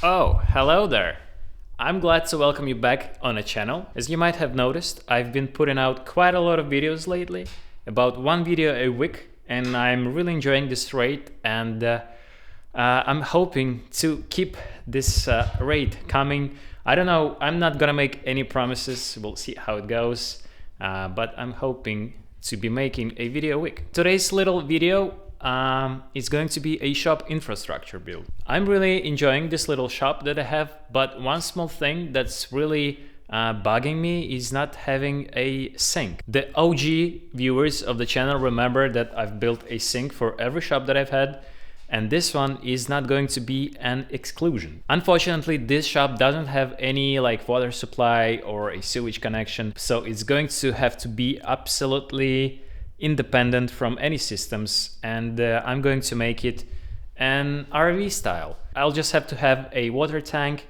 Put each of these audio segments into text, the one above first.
Oh, hello there. I'm glad to welcome you back on the channel. As you might have noticed, I've been putting out quite a lot of videos lately, about one video a week, and I'm really enjoying this rate, and I'm hoping to keep this rate coming. I don't know, I'm not gonna make any promises, we'll see how it goes, but I'm hoping to be making a video a week. Today's little video is going to be a shop infrastructure build. I'm really enjoying this little shop that I have, but one small thing that's really bugging me is not having a sink. The OG viewers of the channel remember that I've built a sink for every shop that I've had, and this one is not going to be an exclusion. Unfortunately, this shop doesn't have any like water supply or a sewage connection, so it's going to have to be absolutely independent from any systems, and I'm going to make it an RV style. I'll just have to have a water tank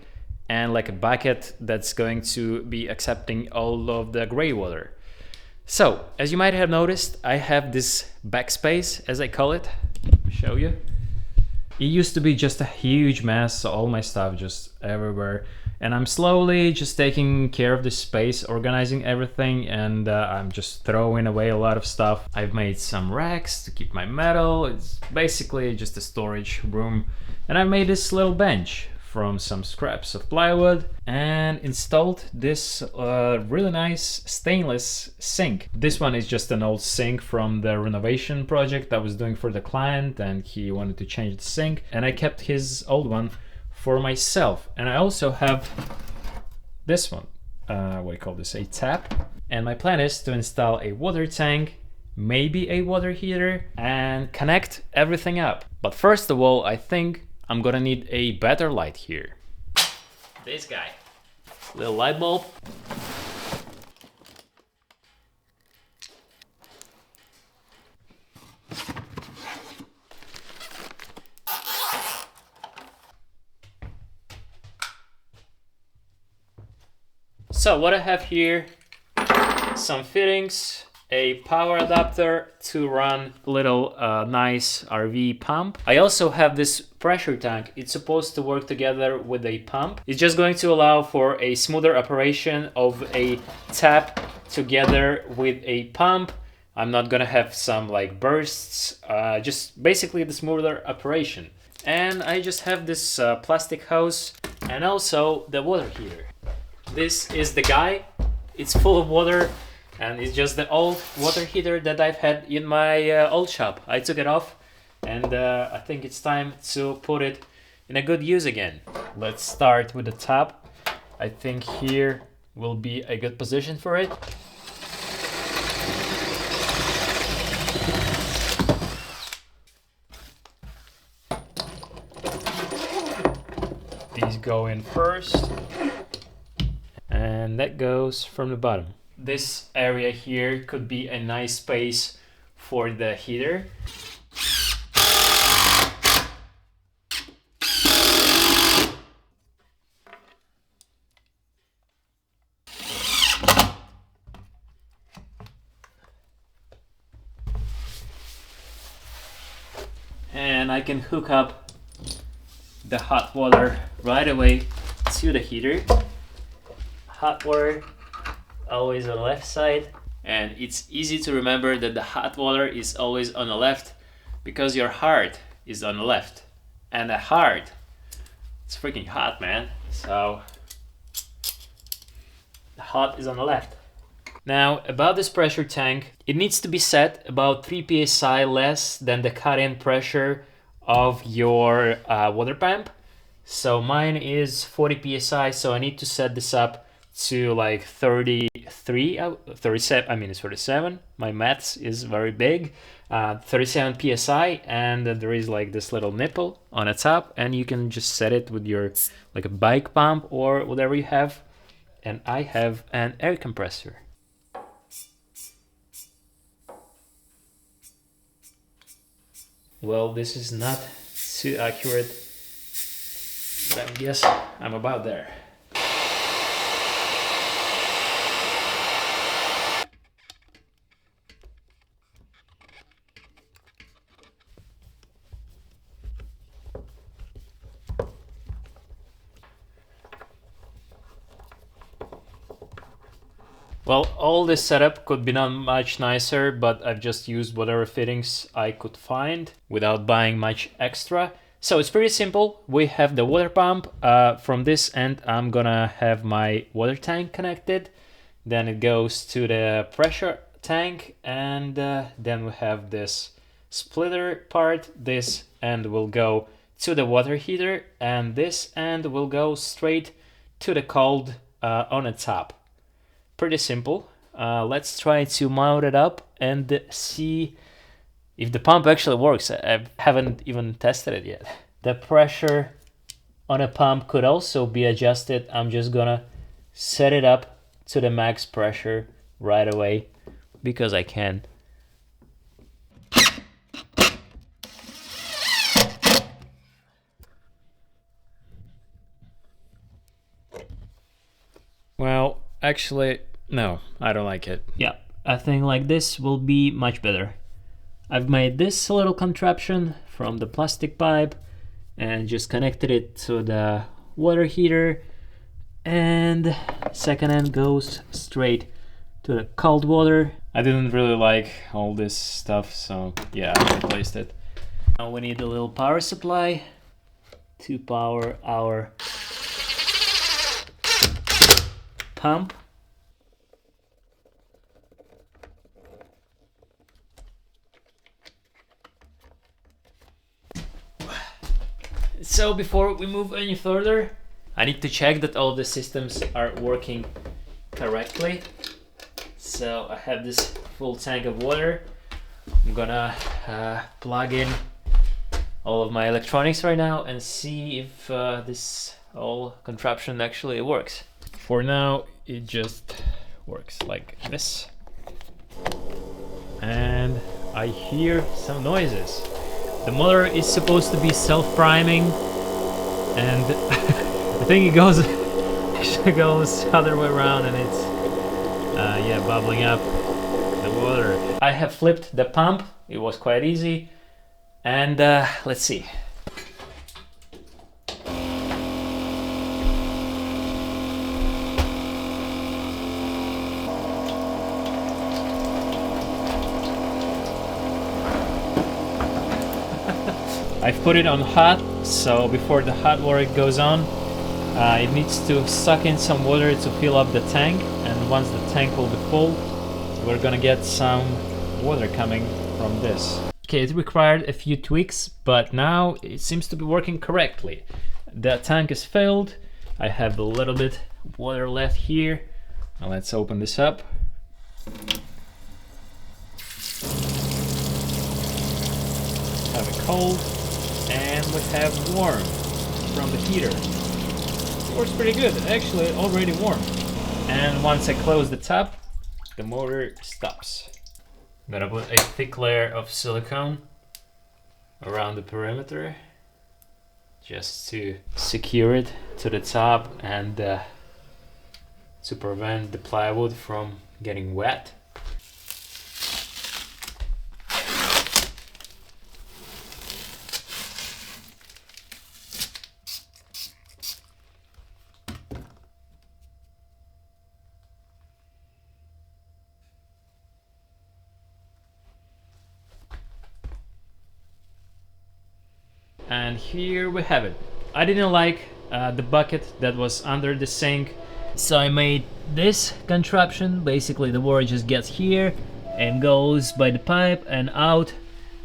and like a bucket that's going to be accepting all of the gray water. So, as you might have noticed, I have this backspace, as I call it. Let me show you. It used to be just a huge mess, all my stuff just everywhere, and I'm slowly just taking care of this space, organizing everything, and I'm just throwing away a lot of stuff. I've made some racks to keep my metal. It's basically just a storage room, and I made this little bench from some scraps of plywood and installed this really nice stainless sink. This one is just an old sink from the renovation project I was doing for the client, and he wanted to change the sink, and I kept his old one for myself. And I also have this one, what do you call this, a tap, and my plan is to install a water tank, maybe a water heater, and connect everything up. But first of all, I think I'm gonna need a better light here. This guy. Little light bulb. So what I have here, some fittings, a power adapter to run a little nice RV pump. I also have this pressure tank. It's supposed to work together with a pump. It's just going to allow for a smoother operation of a tap together with a pump. I'm not gonna have some like bursts, just basically the smoother operation. And I just have this plastic hose and also the water heater. This is the guy. It's full of water, and it's just the old water heater that I've had in my old shop. I took it off, and I think it's time to put it in a good use again. Let's start with the top. I think here will be a good position for it. These go in first, and that goes from the bottom. This area here could be a nice space for the heater. And I can hook up the hot water right away to the heater. Hot water always on the left side, and it's easy to remember that the hot water is always on the left because your heart is on the left, and the heart, it's freaking hot, man. So the hot is on the left. Now about this pressure tank, it needs to be set about 3 psi less than the cut-in pressure of your water pump. So mine is 40 psi, so I need to set this up to like 37, I mean it's 37, my maths is very big, 37 psi, and there is like this little nipple on the top, and you can just set it with your like a bike pump or whatever you have, and I have an air compressor. Well, this is not too accurate, but I guess I'm about there. Well, all this setup could be done much nicer, but I've just used whatever fittings I could find without buying much extra. So it's pretty simple. We have the water pump. From this end, I'm gonna have my water tank connected. Then it goes to the pressure tank, and then we have this splitter part. This end will go to the water heater, and this end will go straight to the cold on the top. Pretty simple. Let's try to mount it up and see if the pump actually works. I haven't even tested it yet. The pressure on a pump could also be adjusted. I'm just gonna set it up to the max pressure right away because I can. Well, actually, no, I don't like it. Yeah, a thing like this will be much better. I've made this little contraption from the plastic pipe and just connected it to the water heater, and second end goes straight to the cold water. I didn't really like all this stuff, so yeah, I replaced it. Now we need a little power supply to power our pump. So before we move any further, I need to check that all the systems are working correctly. So I have this full tank of water. I'm gonna plug in all of my electronics right now and see if this whole contraption actually works. For now, it just works like this. And I hear some noises. The motor is supposed to be self-priming, and I think it goes actually goes other way around, and it's yeah, bubbling up the water. I have flipped the pump. It was quite easy, and let's see. I've put it on hot, so before the hot water goes on, it needs to suck in some water to fill up the tank, and once the tank will be full, we're gonna get some water coming from this. Okay, it required a few tweaks, but now it seems to be working correctly. The tank is filled. I have a little bit of water left here. Now let's open this up. Have it cold. And we have warm from the heater. It works pretty good, actually already warm. And once I close the top, the motor stops. I'm gonna put a thick layer of silicone around the perimeter just to secure it to the top and to prevent the plywood from getting wet. And here we have it. I didn't like the bucket that was under the sink, so I made this contraption. Basically the water just gets here and goes by the pipe and out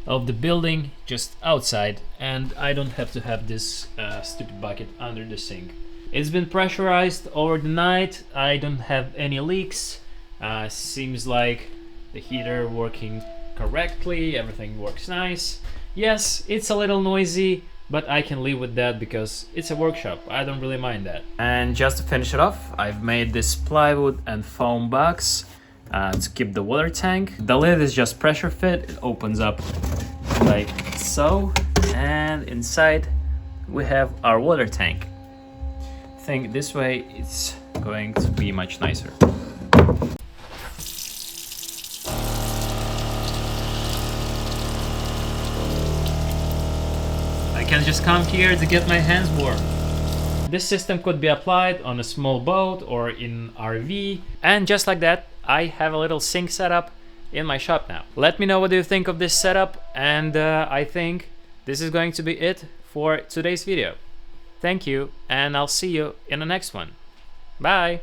of the building, just outside, and I don't have to have this stupid bucket under the sink. It's been pressurized over the night. I don't have any leaks. Seems like the heater working correctly, everything works nice. Yes, it's a little noisy, but I can live with that because it's a workshop. I don't really mind that. And just to finish it off, I've made this plywood and foam box to keep the water tank. The lid is just pressure fit. It opens up like so, and inside we have our water tank. I think this way it's going to be much nicer. I can just come here to get my hands warm. This system could be applied on a small boat or in RV. And just like that, I have a little sink setup in my shop now. Let me know what you think of this setup, and I think this is going to be it for today's video. Thank you, and I'll see you in the next one. Bye!